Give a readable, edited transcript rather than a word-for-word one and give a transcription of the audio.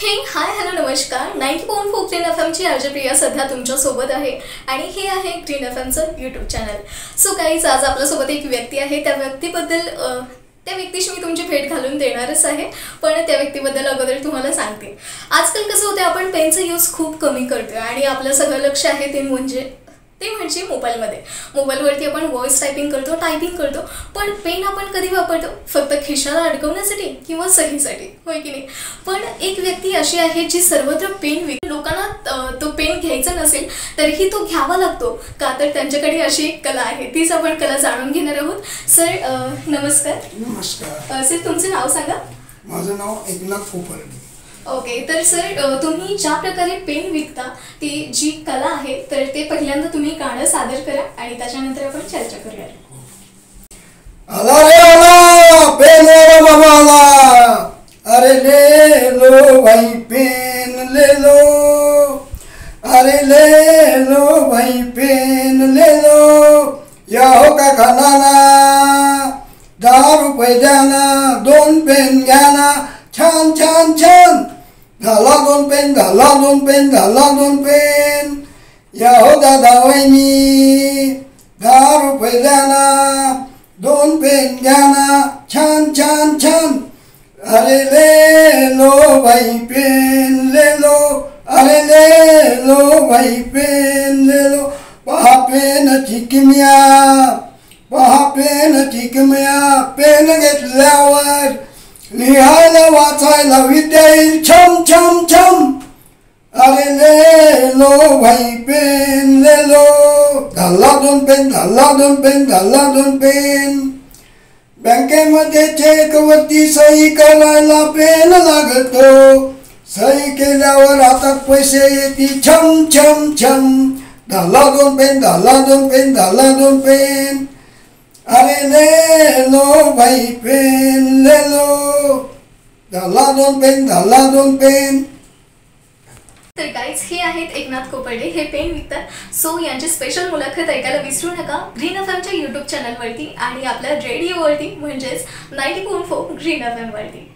हे हाय हॅलो नमस्कार 90.4 green FM ची आरजे प्रिया सध्या तुमच्या सोबत आहे आणि हे आहे ग्रीन एफएमचं यूट्यूब चॅनल। सो गाईज आज आपल्या सोबत एक व्यक्ती आहे। त्या व्यक्तीशी मी तुमची भेट घालून देणारच आहे, पण त्या व्यक्तीबद्दल अगोदर तुम्हाला सांगते। आजकाल कसं होतं, आपण पेनचा यूज खूप कमी करतोय आणि आपलं सगळं लक्ष आहे ते म्हणजे मोबाईलमध्ये। मोबाईलवरती आपण व्हॉइस टायपिंग करतो, पण पेन आपण कधी वापरतो? फक्त खिशाला अडकवण्यासाठी किंवा सहीसाठी, होय की नाही? पण एक व्यक्ती अशी आहे जी सर्वत्र पेन लोकांना तो पेन घ्यायचा नसेल तरीही तो घ्यावा लागतो का, तर त्यांच्याकडे अशी एक कला आहे। तीच आपण कला जाणून घेणार आहोत। सर नमस्कार। नमस्कार सर तुमचं नाव सांगा। माझं नाव एकनाथ कोपर्डे। ओके, तर सर तुम्ही ज्या प्रकारे पेन विकता ती जी कला आहे तर ते पहिल्यांदा तुम्ही गाणं सादर करा आणि त्याच्यानंतर आपण चर्चा करूया। आला रे आला पेन वाला बाबा आला, अरे ले लो भाई पेन ले लो, अरे ले लो भाई पेन ले लो, या हो का खाना 10 रुपये द्या ना, 2 पेन घ्या ना, छान छान छान, घाला 2 पेन, घाला 2 पेन, घाला 2 पेन, या हो दादा वहिनी 10 रुपये द्या ना, 2 पेन घ्या ना, छान छान छान, अरे ले लो भाई पेन ले लो, अरे ले लो भाई पेन ले लो, पहा पेन चिकमिया, पहा पेन चिकमिया, पेन घेतल्यावर लिहायला वाचायला विद्या येईल छम छम छम, अरे ले लो भाई पेन ले लो, घाला 2 पेन, घाला 2 पेन, घाला 2 पेन, बँकेमध्ये चेकवरती सही करायला पेन लागतो, सही केल्यावर हातात पैसे येतील छम छम छम, घाला 2 पेन, घाला 2 पेन, घाला 2 पेन, अरे ले लो भाई पेन ले लो, घाला 2 पेन, घाला 2 पेन। तर गाईज हे आहेत एकनाथ कोपर्डे, हे पेन विकतात। सो यांची स्पेशल मुलाखत ऐकायला विसरू नका ग्रीन एफएमच्या यूट्यूब चॅनलवरती आणि आपल्या रेडिओवरती म्हणजेच 90.4 ग्रीन एफएम वरती।